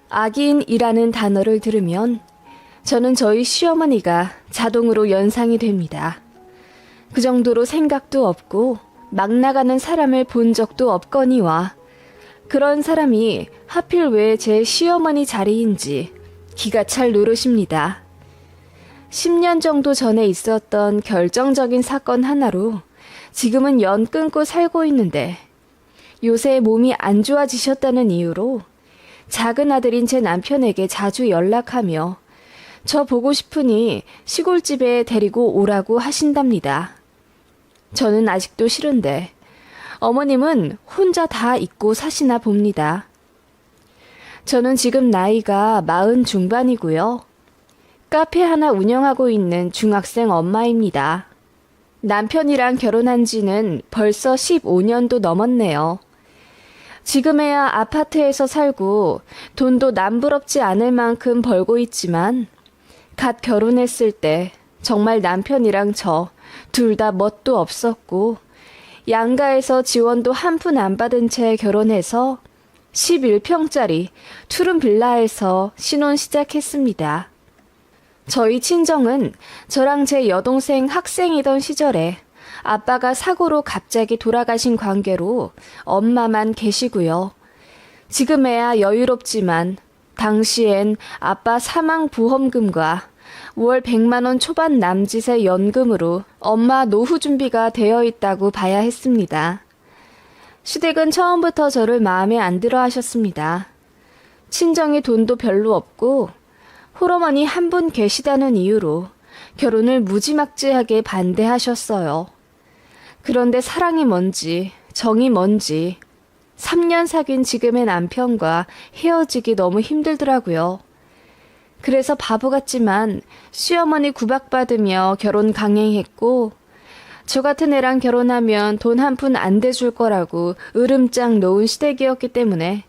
악인이라는 단어를 들으면 저는 저희 시어머니가 자동으로 연상이 됩니다. 그 정도로 생각도 없고 막 나가는 사람을 본 적도 없거니와 그런 사람이 하필 왜 제 시어머니 자리인지 기가 찰 노릇입니다. 10년 정도 전에 있었던 결정적인 사건 하나로 지금은 연 끊고 살고 있는데 요새 몸이 안 좋아지셨다는 이유로 작은 아들인 제 남편에게 자주 연락하며 저 보고 싶으니 시골집에 데리고 오라고 하신답니다. 저는 아직도 싫은데 어머님은 혼자 다 잊고 사시나 봅니다. 저는 지금 나이가 40 중반이고요. 카페 하나 운영하고 있는 중학생 엄마입니다. 남편이랑 결혼한 지는 벌써 15년도 넘었네요. 지금에야 아파트에서 살고 돈도 남부럽지 않을 만큼 벌고 있지만 갓 결혼했을 때 정말 남편이랑 저 둘 다 멋도 없었고 양가에서 지원도 한 푼 안 받은 채 결혼해서 11평짜리 투룸 빌라에서 신혼 시작했습니다. 저희 친정은 저랑 제 여동생 학생이던 시절에 아빠가 사고로 갑자기 돌아가신 관계로 엄마만 계시고요. 지금에야 여유롭지만 당시엔 아빠 사망 보험금과 월 100만 원 초반 남짓의 연금으로 엄마 노후 준비가 되어 있다고 봐야 했습니다. 시댁은 처음부터 저를 마음에 안 들어 하셨습니다. 친정에 돈도 별로 없고 홀어머니 한 분 계시다는 이유로 결혼을 무지막지하게 반대하셨어요. 그런데 사랑이 뭔지 정이 뭔지 3년 사귄 지금의 남편과 헤어지기 너무 힘들더라고요. 그래서 바보 같지만 시어머니 구박받으며 결혼 강행했고 저 같은 애랑 결혼하면 돈 한 푼 안 대줄 거라고 으름장 놓은 시댁이었기 때문에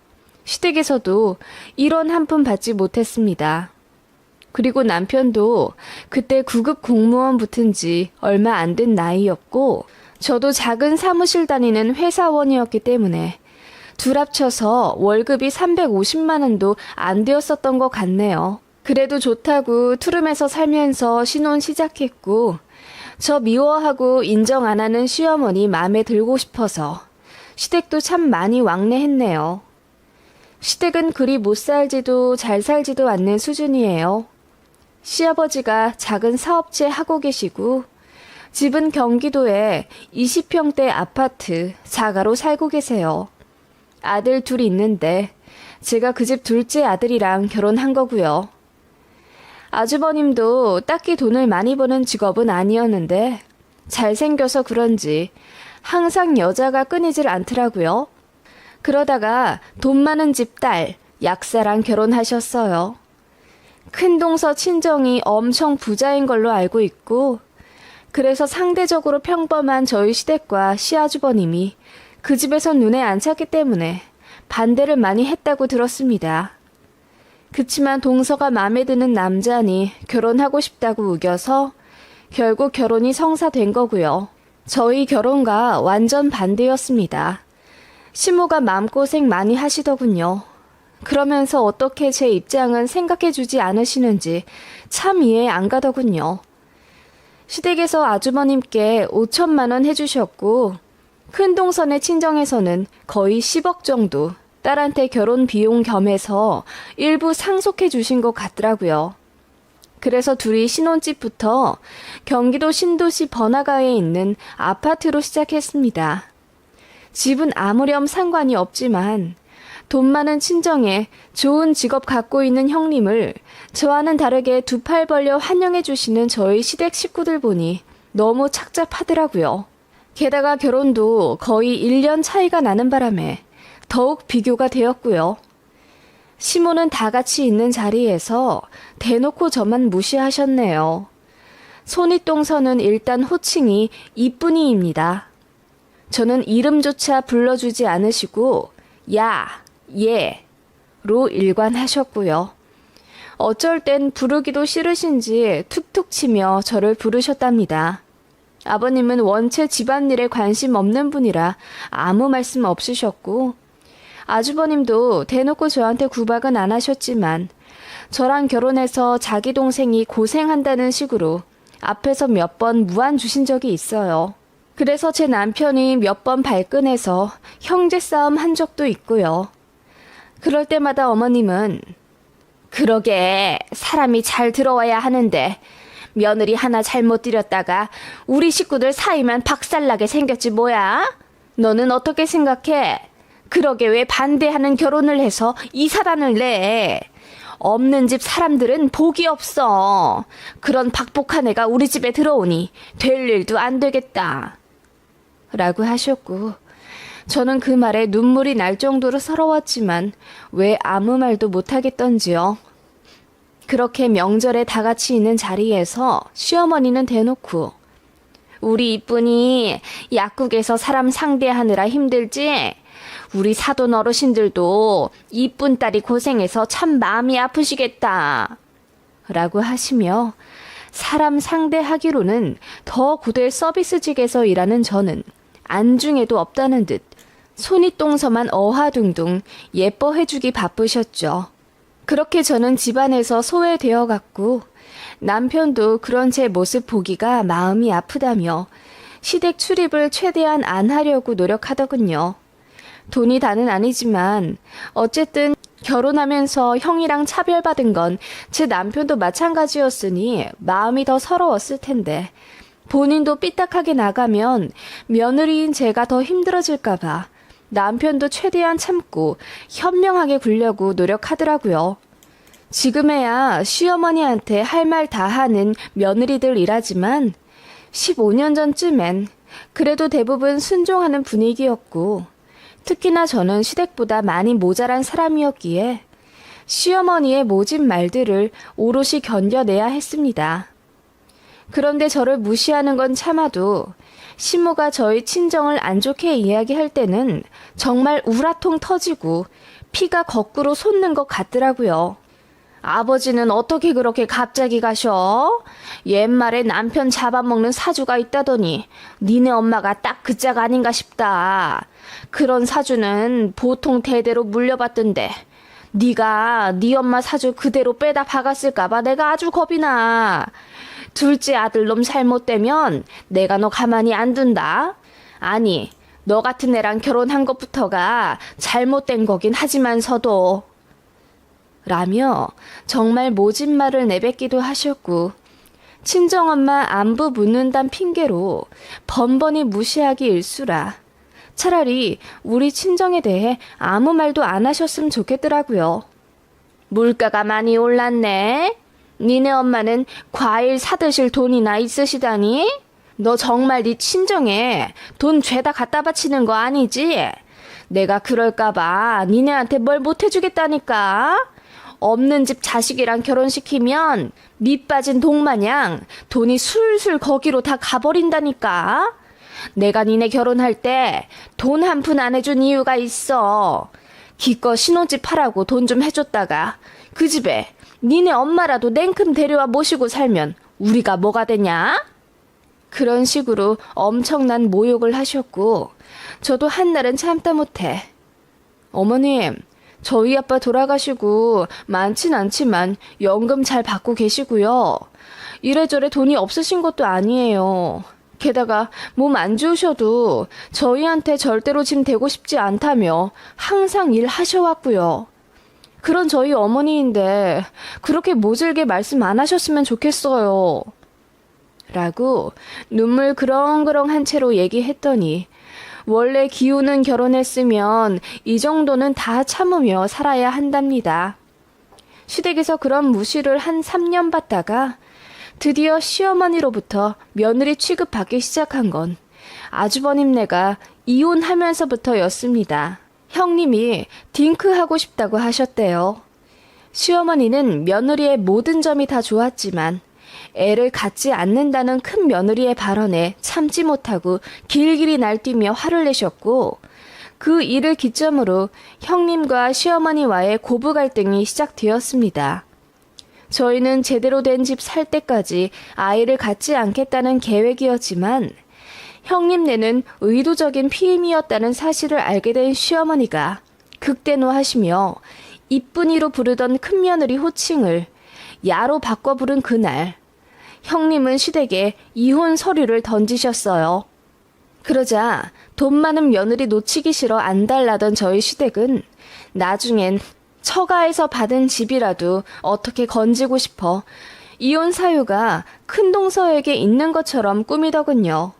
시댁에서도 1원 한 푼 받지 못했습니다. 그리고 남편도 그때 9급 공무원 붙은 지 얼마 안 된 나이였고 저도 작은 사무실 다니는 회사원이었기 때문에 둘 합쳐서 월급이 350만 원도 안 되었었던 것 같네요. 그래도 좋다고 투룸에서 살면서 신혼 시작했고 저 미워하고 인정 안 하는 시어머니 마음에 들고 싶어서 시댁도 참 많이 왕래했네요. 시댁은 그리 못 살지도 잘 살지도 않는 수준이에요. 시아버지가 작은 사업체 하고 계시고 집은 경기도에 20평대 아파트 자가로 살고 계세요. 아들 둘 있는데 제가 그 집 둘째 아들이랑 결혼한 거고요. 아주버님도 딱히 돈을 많이 버는 직업은 아니었는데 잘생겨서 그런지 항상 여자가 끊이질 않더라고요. 그러다가 돈 많은 집 딸 약사랑 결혼하셨어요. 큰동서 친정이 엄청 부자인 걸로 알고 있고 그래서 상대적으로 평범한 저희 시댁과 시아주버님이 그 집에서 눈에 안 찼기 때문에 반대를 많이 했다고 들었습니다. 그치만 동서가 마음에 드는 남자니 결혼하고 싶다고 우겨서 결국 결혼이 성사된 거고요. 저희 결혼과 완전 반대였습니다. 시모가 마음고생 많이 하시더군요. 그러면서 어떻게 제 입장은 생각해주지 않으시는지 참 이해 안 가더군요. 시댁에서 아주버님께 5천만 원 해주셨고 큰동선의 친정에서는 거의 10억 정도 딸한테 결혼 비용 겸해서 일부 상속해 주신 것 같더라고요. 그래서 둘이 신혼집부터 경기도 신도시 번화가에 있는 아파트로 시작했습니다. 집은 아무렴 상관이 없지만 돈 많은 친정에 좋은 직업 갖고 있는 형님을 저와는 다르게 두 팔 벌려 환영해 주시는 저희 시댁 식구들 보니 너무 착잡하더라고요. 게다가 결혼도 거의 1년 차이가 나는 바람에 더욱 비교가 되었고요. 시모는 다 같이 있는 자리에서 대놓고 저만 무시하셨네요. 손윗동서는 일단 호칭이 이쁜이입니다. 저는 이름조차 불러주지 않으시고 야, 얘로 일관하셨고요. 어쩔 땐 부르기도 싫으신지 툭툭 치며 저를 부르셨답니다. 아버님은 원체 집안일에 관심 없는 분이라 아무 말씀 없으셨고 아주버님도 대놓고 저한테 구박은 안 하셨지만 저랑 결혼해서 자기 동생이 고생한다는 식으로 앞에서 몇 번 무안 주신 적이 있어요. 그래서 제 남편이 몇 번 발끈해서 형제 싸움 한 적도 있고요. 그럴 때마다 어머님은 그러게 사람이 잘 들어와야 하는데 며느리 하나 잘못 들였다가 우리 식구들 사이만 박살나게 생겼지 뭐야? 너는 어떻게 생각해? 그러게 왜 반대하는 결혼을 해서 이사단을 내? 없는 집 사람들은 복이 없어. 그런 박복한 애가 우리 집에 들어오니 될 일도 안 되겠다. 라고 하셨고 저는 그 말에 눈물이 날 정도로 서러웠지만 왜 아무 말도 못하겠던지요. 그렇게 명절에 다 같이 있는 자리에서 시어머니는 대놓고 우리 이쁜이 약국에서 사람 상대하느라 힘들지? 우리 사돈 어르신들도 이쁜 딸이 고생해서 참 마음이 아프시겠다. 라고 하시며 사람 상대하기로는 더 고될 서비스직에서 일하는 저는 안중에도 없다는 듯 손이 똥서만 어화둥둥 예뻐해주기 바쁘셨죠. 그렇게 저는 집안에서 소외되어 갔고 남편도 그런 제 모습 보기가 마음이 아프다며 시댁 출입을 최대한 안 하려고 노력하더군요. 돈이 다는 아니지만 어쨌든 결혼하면서 형이랑 차별받은 건 제 남편도 마찬가지였으니 마음이 더 서러웠을 텐데 본인도 삐딱하게 나가면 며느리인 제가 더 힘들어질까봐 남편도 최대한 참고 현명하게 굴려고 노력하더라고요. 지금에야 시어머니한테 할 말 다 하는 며느리들이라지만 15년 전쯤엔 그래도 대부분 순종하는 분위기였고 특히나 저는 시댁보다 많이 모자란 사람이었기에 시어머니의 모진 말들을 오롯이 견뎌내야 했습니다. 그런데 저를 무시하는 건 참아도 시모가 저희 친정을 안 좋게 이야기할 때는 정말 우라통 터지고 피가 거꾸로 솟는 것 같더라고요. 아버지는 어떻게 그렇게 갑자기 가셔? 옛말에 남편 잡아먹는 사주가 있다더니 니네 엄마가 딱 그 짝 아닌가 싶다. 그런 사주는 보통 대대로 물려받던데 네가 네 엄마 사주 그대로 빼다 박았을까봐 내가 아주 겁이 나. 둘째 아들놈 잘못되면 내가 너 가만히 안 둔다. 아니, 너 같은 애랑 결혼한 것부터가 잘못된 거긴 하지만서도 라며 정말 모진 말을 내뱉기도 하셨고 친정엄마 안부 묻는단 핑계로 번번이 무시하기 일쑤라 차라리 우리 친정에 대해 아무 말도 안 하셨으면 좋겠더라고요. 물가가 많이 올랐네. 니네 엄마는 과일 사드실 돈이나 있으시다니? 너 정말 네 친정에 돈 죄다 갖다 바치는 거 아니지? 내가 그럴까봐 니네한테 뭘 못해주겠다니까? 없는 집 자식이랑 결혼시키면 밑 빠진 독마냥 돈이 술술 거기로 다 가버린다니까? 내가 니네 결혼할 때 돈 한 푼 안 해준 이유가 있어. 기껏 신혼집 하라고 돈 좀 해줬다가 그 집에 니네 엄마라도 냉큼 데려와 모시고 살면 우리가 뭐가 되냐? 그런 식으로 엄청난 모욕을 하셨고 저도 한날은 참다 못해 어머님, 저희 아빠 돌아가시고 많진 않지만 연금 잘 받고 계시고요. 이래저래 돈이 없으신 것도 아니에요. 게다가 몸 안 좋으셔도 저희한테 절대로 짐 되고 싶지 않다며 항상 일하셔왔고요. 그런 저희 어머니인데 그렇게 모질게 말씀 안 하셨으면 좋겠어요. 라고 눈물 그렁그렁한 채로 얘기했더니 원래 기우는 결혼했으면 이 정도는 다 참으며 살아야 한답니다. 시댁에서 그런 무시를 한 3년 받다가 드디어 시어머니로부터 며느리 취급받기 시작한 건 아주버님네가 이혼하면서부터였습니다. 형님이 딩크하고 싶다고 하셨대요. 시어머니는 며느리의 모든 점이 다 좋았지만 애를 갖지 않는다는 큰 며느리의 발언에 참지 못하고 길길이 날뛰며 화를 내셨고 그 일을 기점으로 형님과 시어머니와의 고부 갈등이 시작되었습니다. 저희는 제대로 된 집 살 때까지 아이를 갖지 않겠다는 계획이었지만 형님네는 의도적인 피임이었다는 사실을 알게 된 시어머니가 극대노하시며 이쁜이로 부르던 큰며느리 호칭을 야로 바꿔 부른 그날, 형님은 시댁에 이혼 서류를 던지셨어요. 그러자 돈 많은 며느리 놓치기 싫어 안달나던 저희 시댁은 나중엔 처가에서 받은 집이라도 어떻게 건지고 싶어 이혼 사유가 큰동서에게 있는 것처럼 꾸미더군요.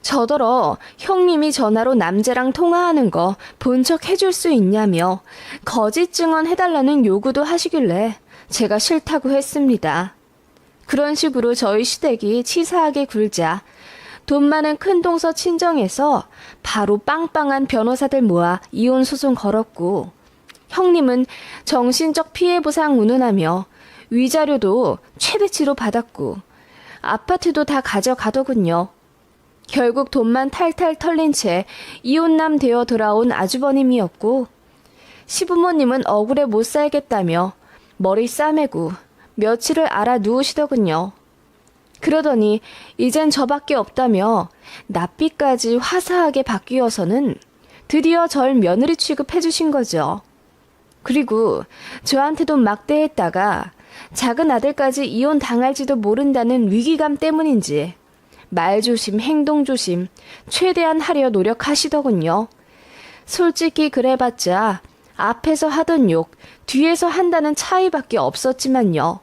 저더러 형님이 전화로 남자랑 통화하는 거 본 척 해줄 수 있냐며 거짓 증언 해달라는 요구도 하시길래 제가 싫다고 했습니다. 그런 식으로 저희 시댁이 치사하게 굴자 돈 많은 큰동서 친정에서 바로 빵빵한 변호사들 모아 이혼 소송 걸었고, 형님은 정신적 피해 보상 운운하며 위자료도 최대치로 받았고 아파트도 다 가져가더군요. 결국 돈만 탈탈 털린 채 이혼남 되어 돌아온 아주버님이었고, 시부모님은 억울해 못 살겠다며 머리 싸매고 며칠을 알아 누우시더군요. 그러더니 이젠 저밖에 없다며 납비까지 화사하게 바뀌어서는 드디어 절 며느리 취급해 주신 거죠. 그리고 저한테도 막대했다가 작은 아들까지 이혼 당할지도 모른다는 위기감 때문인지 말조심, 행동조심 최대한 하려 노력하시더군요. 솔직히 그래봤자 앞에서 하던 욕, 뒤에서 한다는 차이밖에 없었지만요.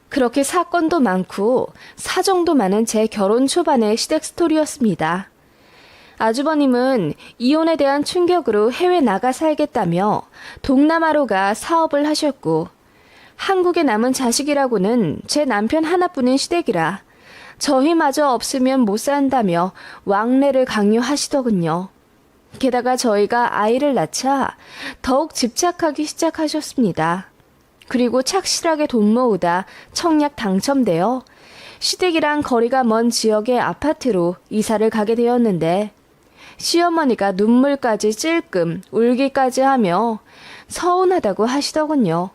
그렇게 사건도 많고 사정도 많은 제 결혼 초반의 시댁 스토리였습니다. 아주버님은 이혼에 대한 충격으로 해외 나가 살겠다며 동남아로 가 사업을 하셨고, 한국에 남은 자식이라고는 제 남편 하나뿐인 시댁이라 저희마저 없으면 못 산다며 왕래를 강요하시더군요. 게다가 저희가 아이를 낳자 더욱 집착하기 시작하셨습니다. 그리고 착실하게 돈 모으다 청약 당첨되어 시댁이랑 거리가 먼 지역의 아파트로 이사를 가게 되었는데, 시어머니가 눈물까지 찔끔 울기까지 하며 서운하다고 하시더군요.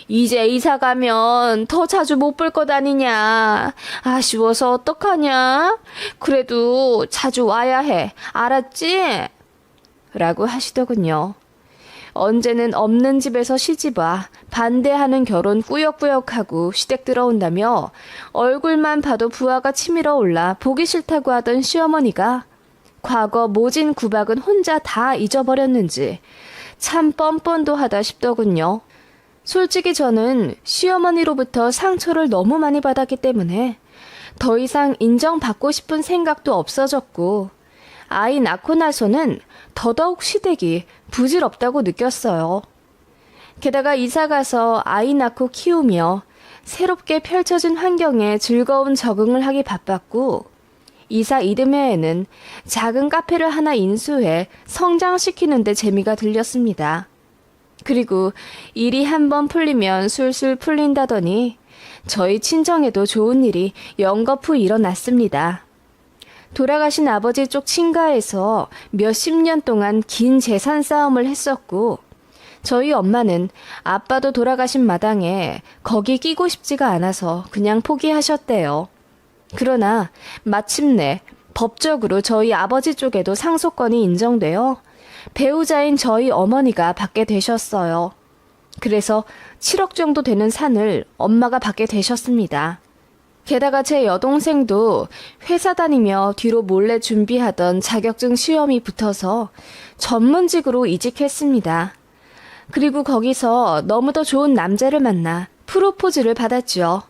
이제 이사 가면 더 자주 못 볼 것 아니냐. 아쉬워서 어떡하냐. 그래도 자주 와야 해. 알았지? 라고 하시더군요. 언제는 없는 집에서 시집와 반대하는 결혼 꾸역꾸역하고 시댁 들어온다며 얼굴만 봐도 부하가 치밀어 올라 보기 싫다고 하던 시어머니가 과거 모진 구박은 혼자 다 잊어버렸는지 참 뻔뻔도 하다 싶더군요. 솔직히 저는 시어머니로부터 상처를 너무 많이 받았기 때문에 더 이상 인정받고 싶은 생각도 없어졌고, 아이 낳고 나서는 더더욱 시댁이 부질없다고 느꼈어요. 게다가 이사가서 아이 낳고 키우며 새롭게 펼쳐진 환경에 즐거운 적응을 하기 바빴고, 이사 이듬해에는 작은 카페를 하나 인수해 성장시키는 데 재미가 들렸습니다. 그리고 일이 한번 풀리면 술술 풀린다더니 저희 친정에도 좋은 일이 연거푸 일어났습니다. 돌아가신 아버지 쪽 친가에서 몇십 년 동안 긴 재산 싸움을 했었고, 저희 엄마는 아빠도 돌아가신 마당에 거기 끼고 싶지가 않아서 그냥 포기하셨대요. 그러나 마침내 법적으로 저희 아버지 쪽에도 상속권이 인정되어 배우자인 저희 어머니가 받게 되셨어요. 그래서 7억 정도 되는 산을 엄마가 받게 되셨습니다. 게다가 제 여동생도 회사 다니며 뒤로 몰래 준비하던 자격증 시험이 붙어서 전문직으로 이직했습니다. 그리고 거기서 너무도 좋은 남자를 만나 프로포즈를 받았죠.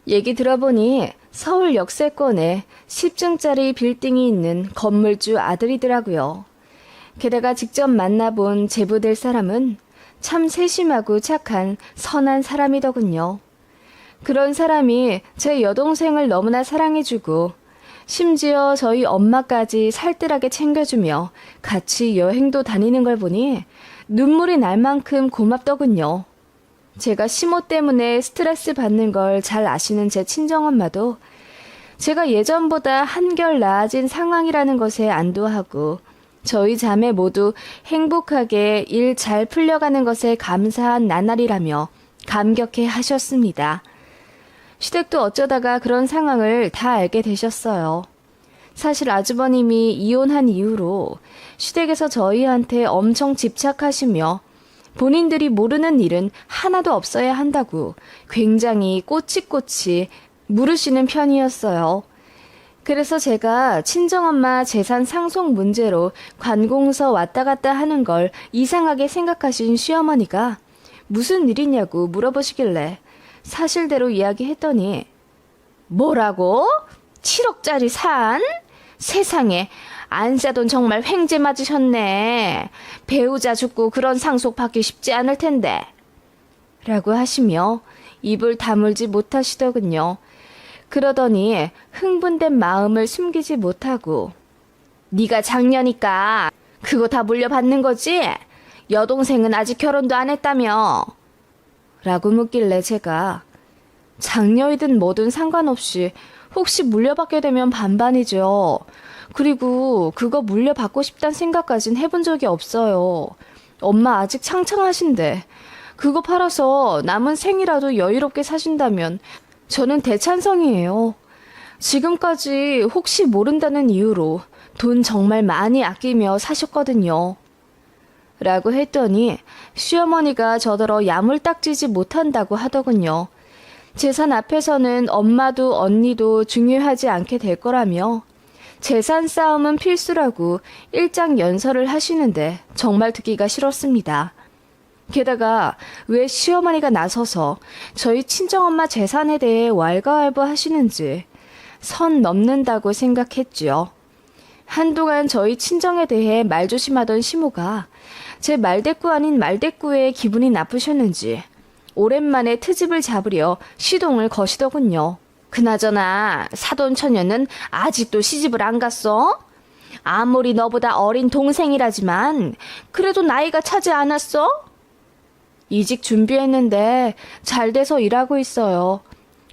얘기 들어보니 서울 역세권에 10층짜리 빌딩이 있는 건물주 아들이더라고요. 게다가 직접 만나본 제보될 사람은 참 세심하고 착한 선한 사람이더군요. 그런 사람이 제 여동생을 너무나 사랑해주고 심지어 저희 엄마까지 살뜰하게 챙겨주며 같이 여행도 다니는 걸 보니 눈물이 날 만큼 고맙더군요. 제가 시모 때문에 스트레스 받는 걸 잘 아시는 제 친정엄마도 제가 예전보다 한결 나아진 상황이라는 것에 안도하고 저희 자매 모두 행복하게 일 잘 풀려가는 것에 감사한 나날이라며 감격해 하셨습니다. 시댁도 어쩌다가 그런 상황을 다 알게 되셨어요. 사실 아주버님이 이혼한 이후로 시댁에서 저희한테 엄청 집착하시며 본인들이 모르는 일은 하나도 없어야 한다고 굉장히 꼬치꼬치 물으시는 편이었어요. 그래서 제가 친정엄마 재산 상속 문제로 관공서 왔다 갔다 하는 걸 이상하게 생각하신 시어머니가 무슨 일이냐고 물어보시길래 사실대로 이야기했더니 뭐라고? 7억짜리 산? 세상에 안사돈 정말 횡재 맞으셨네. 배우자 죽고 그런 상속 받기 쉽지 않을 텐데. 라고 하시며 입을 다물지 못하시더군요. 그러더니 흥분된 마음을 숨기지 못하고 네가 장녀니까 그거 다 물려받는 거지? 여동생은 아직 결혼도 안 했다며? 라고 묻길래 제가 장녀이든 뭐든 상관없이 혹시 물려받게 되면 반반이죠. 그리고 그거 물려받고 싶단 생각까진 해본 적이 없어요. 엄마 아직 창창하신데 그거 팔아서 남은 생이라도 여유롭게 사신다면 저는 대찬성이에요. 지금까지 혹시 모른다는 이유로 돈 정말 많이 아끼며 사셨거든요. 라고 했더니 시어머니가 저더러 야물딱지지 못한다고 하더군요. 재산 앞에서는 엄마도 언니도 중요하지 않게 될 거라며 재산 싸움은 필수라고 일장연설을 하시는데 정말 듣기가 싫었습니다. 게다가 왜 시어머니가 나서서 저희 친정엄마 재산에 대해 왈가왈부 하시는지 선 넘는다고 생각했지요. 한동안 저희 친정에 대해 말조심하던 시모가 제 말대꾸 아닌 말대꾸에 기분이 나쁘셨는지 오랜만에 트집을 잡으려 시동을 거시더군요. 그나저나 사돈 처녀는 아직도 시집을 안 갔어? 아무리 너보다 어린 동생이라지만 그래도 나이가 차지 않았어? 이직 준비했는데 잘 돼서 일하고 있어요.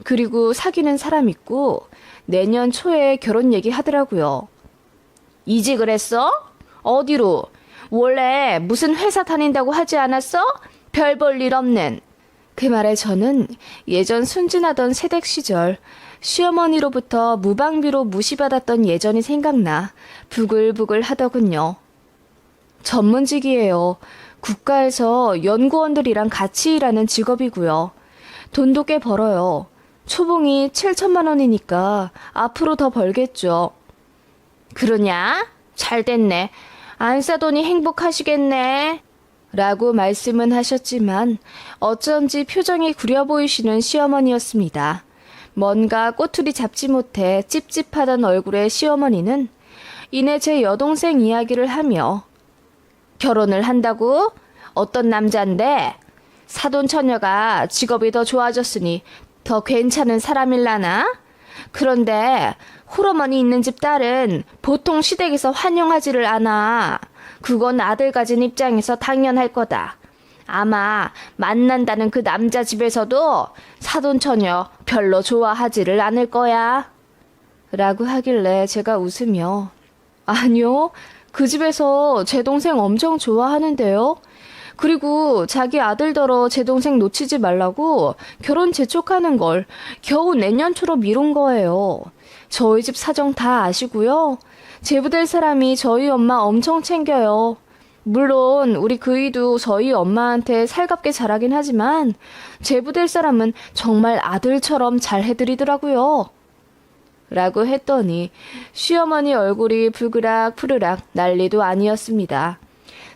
그리고 사귀는 사람 있고 내년 초에 결혼 얘기하더라고요. 이직을 했어? 어디로? 원래 무슨 회사 다닌다고 하지 않았어? 별 볼 일 없는. 그 말에 저는 예전 순진하던 새댁 시절 시어머니로부터 무방비로 무시받았던 예전이 생각나 부글부글 하더군요. 전문직이에요. 국가에서 연구원들이랑 같이 일하는 직업이고요. 돈도 꽤 벌어요. 초봉이 7천만 원이니까 앞으로 더 벌겠죠. 그러냐? 잘 됐네. 안사돈이 행복하시겠네. 라고 말씀은 하셨지만 어쩐지 표정이 구려 보이시는 시어머니였습니다. 뭔가 꼬투리 잡지 못해 찝찝하던 얼굴의 시어머니는 이내 제 여동생 이야기를 하며 결혼을 한다고? 어떤 남잔데? 사돈 처녀가 직업이 더 좋아졌으니 더 괜찮은 사람일라나? 그런데 홀어머니 있는 집 딸은 보통 시댁에서 환영하지를 않아. 그건 아들 가진 입장에서 당연할 거다. 아마 만난다는 그 남자 집에서도 사돈 처녀 별로 좋아하지를 않을 거야. 라고 하길래 제가 웃으며 아니요. 그 집에서 제 동생 엄청 좋아하는데요. 그리고 자기 아들더러 제 동생 놓치지 말라고 결혼 재촉하는 걸 겨우 내년 초로 미룬 거예요. 저희 집 사정 다 아시고요. 제부될 사람이 저희 엄마 엄청 챙겨요. 물론 우리 그이도 저희 엄마한테 살갑게 잘하긴 하지만 제부될 사람은 정말 아들처럼 잘 해드리더라고요. 라고 했더니 시어머니 얼굴이 불그락 푸르락 난리도 아니었습니다.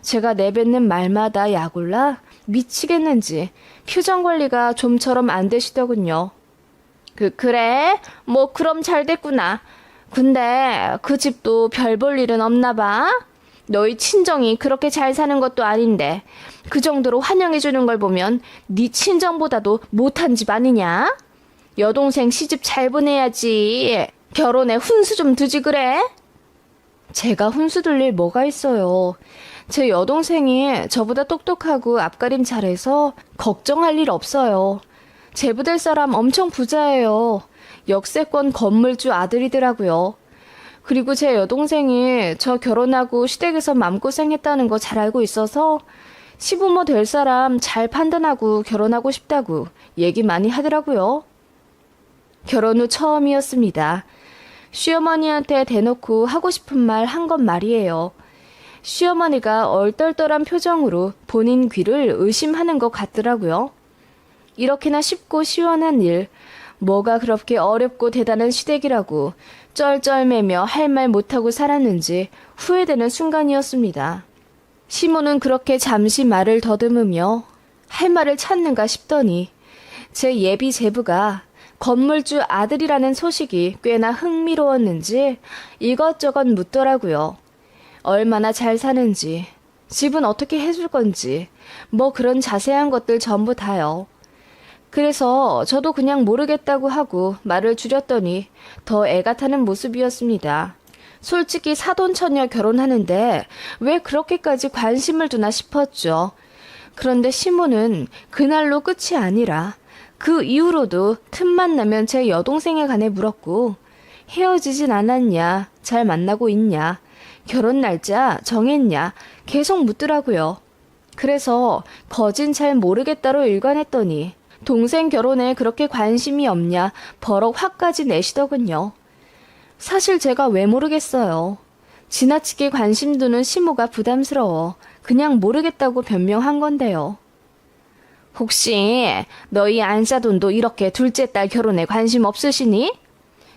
제가 내뱉는 말마다 약올라 미치겠는지 표정 관리가 좀처럼 안 되시더군요. 그래? 뭐 그럼 잘 됐구나. 근데 그 집도 별 볼 일은 없나 봐. 너희 친정이 그렇게 잘 사는 것도 아닌데 그 정도로 환영해주는 걸 보면 네 친정보다도 못한 집 아니냐? 여동생 시집 잘 보내야지. 결혼에 훈수 좀 두지 그래? 제가 훈수 둘 일 뭐가 있어요. 제 여동생이 저보다 똑똑하고 앞가림 잘해서 걱정할 일 없어요. 제부될 사람 엄청 부자예요. 역세권 건물주 아들이더라고요. 그리고 제 여동생이 저 결혼하고 시댁에서 맘고생했다는 거 잘 알고 있어서 시부모 될 사람 잘 판단하고 결혼하고 싶다고 얘기 많이 하더라고요. 결혼 후 처음이었습니다. 시어머니한테 대놓고 하고 싶은 말 한 건 말이에요. 시어머니가 얼떨떨한 표정으로 본인 귀를 의심하는 것 같더라고요. 이렇게나 쉽고 시원한 일, 뭐가 그렇게 어렵고 대단한 시댁이라고 쩔쩔매며 할 말 못하고 살았는지 후회되는 순간이었습니다. 시모는 그렇게 잠시 말을 더듬으며 할 말을 찾는가 싶더니 제 예비 제부가 건물주 아들이라는 소식이 꽤나 흥미로웠는지 이것저것 묻더라고요. 얼마나 잘 사는지, 집은 어떻게 해줄 건지, 뭐 그런 자세한 것들 전부 다요. 그래서 저도 그냥 모르겠다고 하고 말을 줄였더니 더 애가 타는 모습이었습니다. 솔직히 사돈처녀 결혼하는데 왜 그렇게까지 관심을 두나 싶었죠. 그런데 시모는 그날로 끝이 아니라 그 이후로도 틈만 나면 제 여동생에 관해 물었고 헤어지진 않았냐, 잘 만나고 있냐, 결혼 날짜 정했냐 계속 묻더라고요. 그래서 거진 잘 모르겠다로 일관했더니 동생 결혼에 그렇게 관심이 없냐 버럭 화까지 내시더군요. 사실 제가 왜 모르겠어요. 지나치게 관심 두는 시모가 부담스러워 그냥 모르겠다고 변명한 건데요. 혹시 너희 안사돈도 이렇게 둘째 딸 결혼에 관심 없으시니?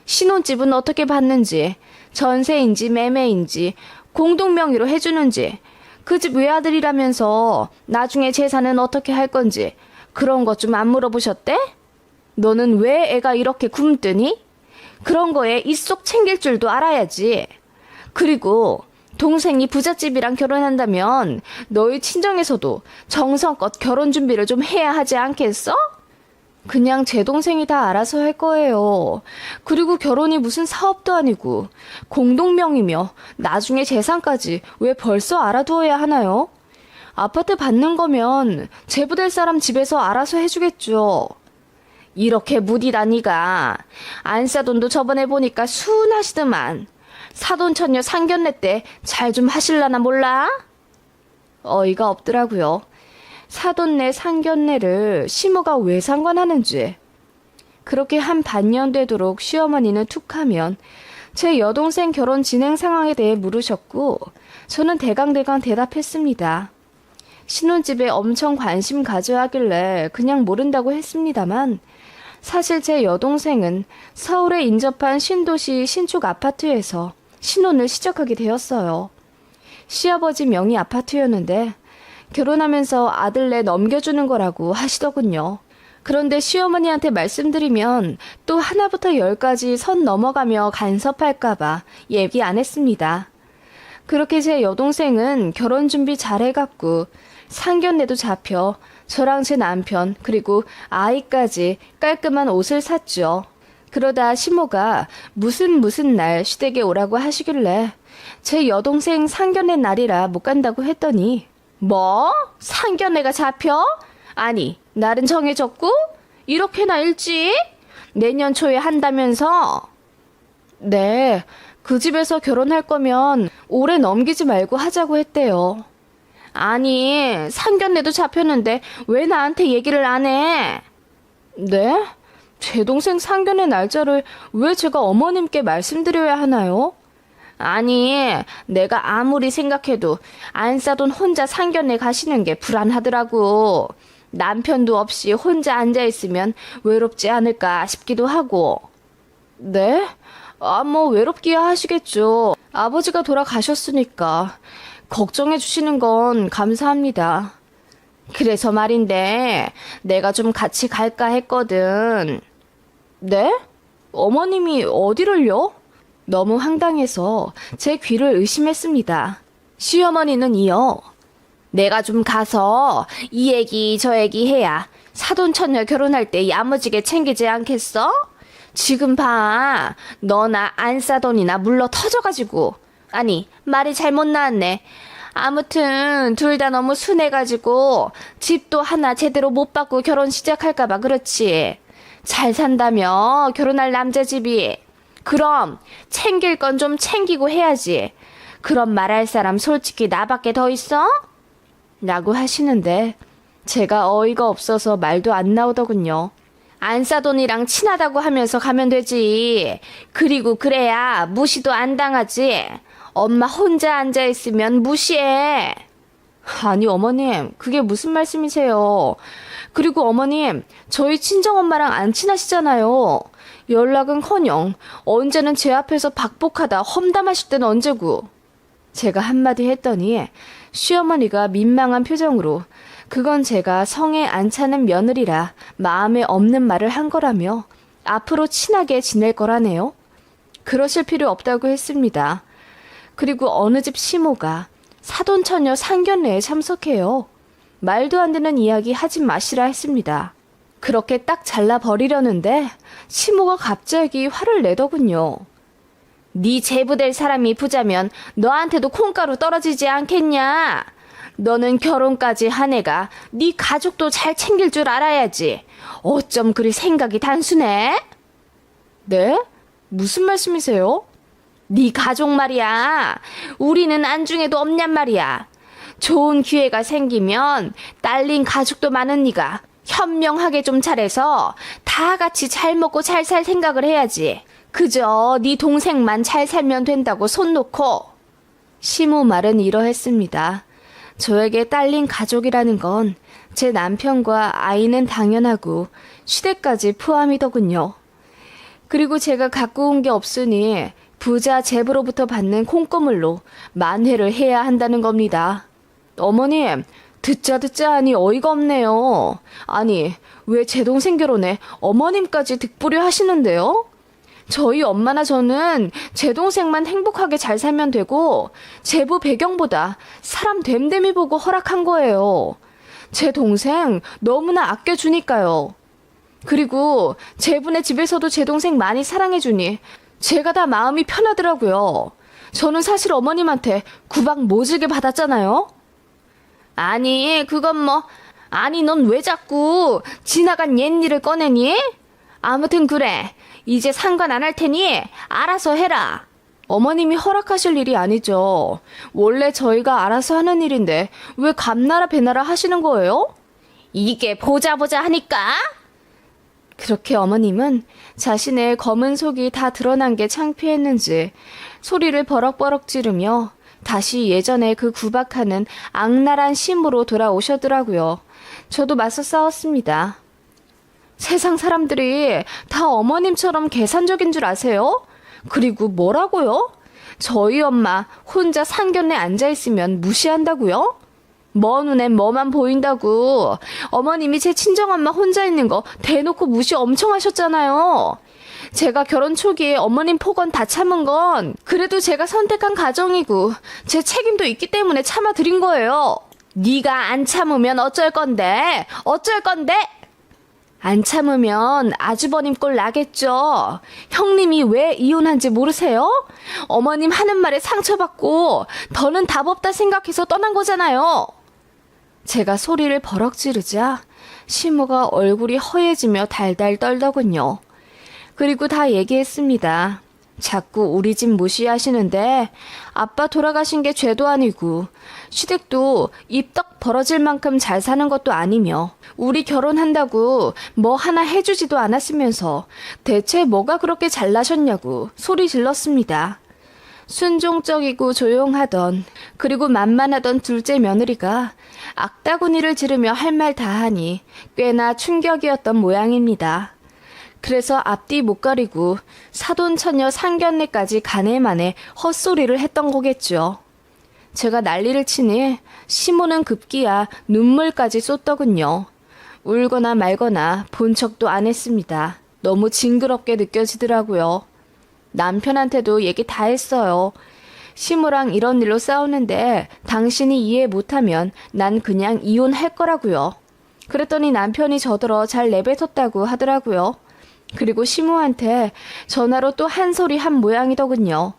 신혼집은 어떻게 받는지, 전세인지 매매인지, 공동명의로 해주는지, 그 집 외아들이라면서 나중에 재산은 어떻게 할 건지 그런 것 좀 안 물어보셨대? 너는 왜 애가 이렇게 굶뜨니? 그런 거에 입속 챙길 줄도 알아야지. 그리고 동생이 부잣집이랑 결혼한다면 너희 친정에서도 정성껏 결혼 준비를 좀 해야 하지 않겠어? 그냥 제 동생이 다 알아서 할 거예요. 그리고 결혼이 무슨 사업도 아니고 공동명이며 나중에 재산까지 왜 벌써 알아두어야 하나요? 아파트 받는 거면 제부될 사람 집에서 알아서 해주겠죠. 이렇게 무디다니가 안사돈도 저번에 보니까 순하시더만. 사돈처녀 상견례 때 잘 좀 하실라나 몰라? 어이가 없더라고요. 사돈네 상견례를 시모가 왜 상관하는지. 그렇게 한 반년 되도록 시어머니는 툭하면 제 여동생 결혼 진행 상황에 대해 물으셨고 저는 대강대강 대답했습니다. 신혼집에 엄청 관심 가져야 하길래 그냥 모른다고 했습니다만 사실 제 여동생은 서울에 인접한 신도시 신축 아파트에서 신혼을 시작하게 되었어요. 시아버지 명의 아파트였는데 결혼하면서 아들내 넘겨주는 거라고 하시더군요. 그런데 시어머니한테 말씀드리면 또 하나부터 열까지 선 넘어가며 간섭할까봐 얘기 안 했습니다. 그렇게 제 여동생은 결혼 준비 잘 해갖고 상견례도 잡혀 저랑 제 남편 그리고 아이까지 깔끔한 옷을 샀죠. 그러다 시모가 무슨 날 시댁에 오라고 하시길래 제 여동생 상견례 날이라 못 간다고 했더니 뭐? 상견례가 잡혀? 아니 날은 정해졌고? 이렇게나 일찍? 내년 초에 한다면서? 네, 그 집에서 결혼할 거면 올해 넘기지 말고 하자고 했대요. 아니 상견례도 잡혔는데 왜 나한테 얘기를 안 해? 네? 제 동생 상견례 날짜를 왜 제가 어머님께 말씀드려야 하나요? 아니 내가 아무리 생각해도 안사돈 혼자 상견례 가시는 게 불안하더라고. 남편도 없이 혼자 앉아있으면 외롭지 않을까 싶기도 하고. 네? 뭐 외롭기야 하시겠죠. 아버지가 돌아가셨으니까 걱정해 주시는 건 감사합니다. 그래서 말인데 내가 좀 같이 갈까 했거든. 네? 어머님이 어디를요? 너무 황당해서 제 귀를 의심했습니다. 시어머니는 이어 내가 좀 가서 이 얘기 저 얘기 해야 사돈처녀 결혼할 때 야무지게 챙기지 않겠어? 지금 봐. 너나 안사돈이나 물러 터져가지고. 아니 말이 잘못 나왔네. 아무튼 둘 다 너무 순해가지고 집도 하나 제대로 못 받고 결혼 시작할까봐 그렇지. 잘 산다며 결혼할 남자 집이. 그럼 챙길 건 좀 챙기고 해야지. 그런 말할 사람 솔직히 나밖에 더 있어? 라고 하시는데 제가 어이가 없어서 말도 안 나오더군요. 안사돈이랑 친하다고 하면서 가면 되지. 그리고 그래야 무시도 안 당하지. 엄마 혼자 앉아있으면 무시해. 아니, 어머님, 그게 무슨 말씀이세요? 그리고 어머님, 저희 친정엄마랑 안 친하시잖아요. 연락은커녕 언제는 제 앞에서 박복하다 험담하실 땐 언제고. 제가 한마디 했더니 시어머니가 민망한 표정으로 그건 제가 성에 안 차는 며느리라 마음에 없는 말을 한 거라며 앞으로 친하게 지낼 거라네요. 그러실 필요 없다고 했습니다. 그리고 어느 집 시모가 사돈처녀 상견례에 참석해요. 말도 안 되는 이야기 하지 마시라 했습니다. 그렇게 딱 잘라버리려는데 시모가 갑자기 화를 내더군요. 네 제부될 사람이 부자면 너한테도 콩가루 떨어지지 않겠냐? 너는 결혼까지 한 애가 네 가족도 잘 챙길 줄 알아야지. 어쩜 그리 생각이 단순해? 네? 무슨 말씀이세요? 네 가족 말이야. 우리는 안중에도 없냔 말이야. 좋은 기회가 생기면 딸린 가족도 많은 네가 현명하게 좀 잘해서 다 같이 잘 먹고 잘 살 생각을 해야지. 그저 네 동생만 잘 살면 된다고 손 놓고. 시모 말은 이러했습니다. 저에게 딸린 가족이라는 건 제 남편과 아이는 당연하고 시댁까지 포함이더군요. 그리고 제가 갖고 온 게 없으니 부자 제부로부터 받는 콩고물로 만회를 해야 한다는 겁니다. 어머님, 듣자 하니 어이가 없네요. 아니, 왜 제 동생 결혼에 어머님까지 득불이 하시는데요? 저희 엄마나 저는 제 동생만 행복하게 잘 살면 되고 제부 배경보다 사람 됨됨이 보고 허락한 거예요. 제 동생 너무나 아껴주니까요. 그리고 제분의 집에서도 제 동생 많이 사랑해주니 제가 다 마음이 편하더라고요. 저는 사실 어머님한테 구박 모질게 받았잖아요. 아니, 그건 뭐, 아니, 넌 왜 자꾸 지나간 옛일을 꺼내니? 아무튼 그래. 이제 상관 안 할 테니 알아서 해라. 어머님이 허락하실 일이 아니죠. 원래 저희가 알아서 하는 일인데 왜 감나라 배나라 하시는 거예요? 이게 보자 하니까? 그렇게 어머님은 자신의 검은 속이 다 드러난 게 창피했는지 소리를 버럭버럭 지르며 다시 예전에 그 구박하는 악랄한 심으로 돌아오셨더라고요. 저도 맞서 싸웠습니다. 세상 사람들이 다 어머님처럼 계산적인 줄 아세요? 그리고 뭐라고요? 저희 엄마 혼자 상견례 앉아있으면 무시한다고요? 뭐 눈엔 뭐만 보인다고. 어머님이 제 친정엄마 혼자 있는 거 대놓고 무시 엄청 하셨잖아요. 제가 결혼 초기에 어머님 폭언 다 참은 건 그래도 제가 선택한 가정이고 제 책임도 있기 때문에 참아드린 거예요. 네가 안 참으면 어쩔 건데? 안 참으면 아주버님 꼴 나겠죠. 형님이 왜 이혼한지 모르세요? 어머님 하는 말에 상처받고 더는 답 없다 생각해서 떠난 거잖아요. 제가 소리를 버럭 지르자 시모가 얼굴이 허해지며 달달 떨더군요. 그리고 다 얘기했습니다. 자꾸 우리 집 무시하시는데 아빠 돌아가신 게 죄도 아니고 시댁도 입떡 벌어질 만큼 잘 사는 것도 아니며 우리 결혼한다고 뭐 하나 해주지도 않았으면서 대체 뭐가 그렇게 잘나셨냐고 소리 질렀습니다. 순종적이고 조용하던 그리고 만만하던 둘째 며느리가 악다구니를 지르며 할 말 다 하니 꽤나 충격이었던 모양입니다. 그래서 앞뒤 못 가리고 사돈처녀 상견례까지 가네마네 헛소리를 했던 거겠죠. 제가 난리를 치니 시모는 급기야 눈물까지 쏟더군요. 울거나 말거나 본 척도 안 했습니다. 너무 징그럽게 느껴지더라고요. 남편한테도 얘기 다 했어요. 시모랑 이런 일로 싸우는데 당신이 이해 못하면 난 그냥 이혼할 거라고요. 그랬더니 남편이 저더러 잘 내뱉었다고 하더라고요. 그리고 시모한테 전화로 또 한 소리 한 모양이더군요.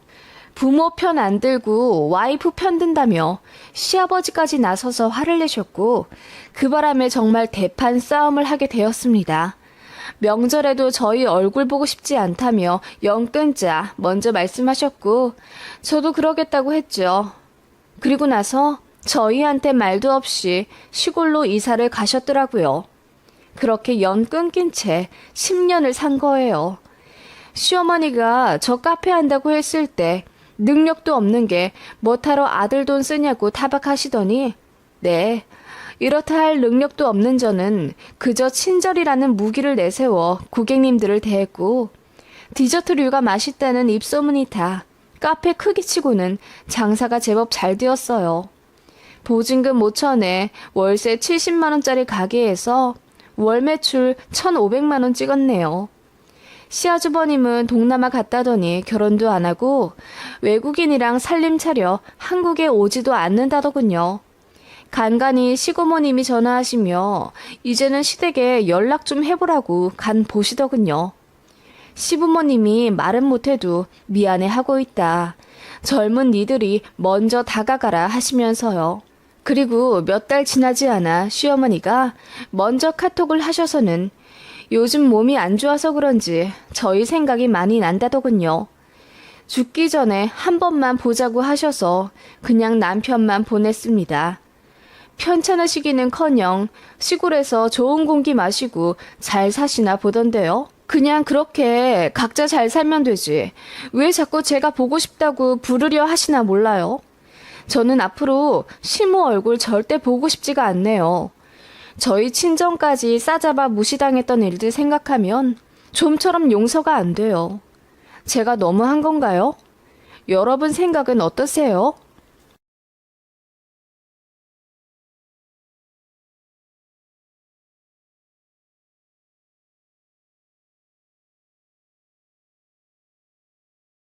부모 편 안 들고 와이프 편 든다며 시아버지까지 나서서 화를 내셨고 그 바람에 정말 대판 싸움을 하게 되었습니다. 명절에도 저희 얼굴 보고 싶지 않다며 영 끊자 먼저 말씀하셨고 저도 그러겠다고 했죠. 그리고 나서 저희한테 말도 없이 시골로 이사를 가셨더라고요. 그렇게 연 끊긴 채 10년을 산 거예요. 시어머니가 저 카페 한다고 했을 때 능력도 없는 게 뭐하러 아들 돈 쓰냐고 타박하시더니 네, 이렇다 할 능력도 없는 저는 그저 친절이라는 무기를 내세워 고객님들을 대했고 디저트류가 맛있다는 입소문이 타 카페 크기치고는 장사가 제법 잘 되었어요. 보증금 5천에 월세 70만 원짜리 가게에서 월 매출 1,500만 원 찍었네요. 시아주버님은 동남아 갔다더니 결혼도 안 하고 외국인이랑 살림 차려 한국에 오지도 않는다더군요. 간간히 시고모님이 전화하시며 이제는 시댁에 연락 좀 해보라고 간 보시더군요. 시부모님이 말은 못해도 미안해하고 있다. 젊은 니들이 먼저 다가가라 하시면서요. 그리고 몇 달 지나지 않아 시어머니가 먼저 카톡을 하셔서는 요즘 몸이 안 좋아서 그런지 저희 생각이 많이 난다더군요. 죽기 전에 한 번만 보자고 하셔서 그냥 남편만 보냈습니다. 편찮으시기는커녕 시골에서 좋은 공기 마시고 잘 사시나 보던데요. 그냥 그렇게 각자 잘 살면 되지. 왜 자꾸 제가 보고 싶다고 부르려 하시나 몰라요. 저는 앞으로 시모 얼굴 절대 보고 싶지가 않네요. 저희 친정까지 싸잡아 무시당했던 일들 생각하면 좀처럼 용서가 안 돼요. 제가 너무한 건가요? 여러분 생각은 어떠세요?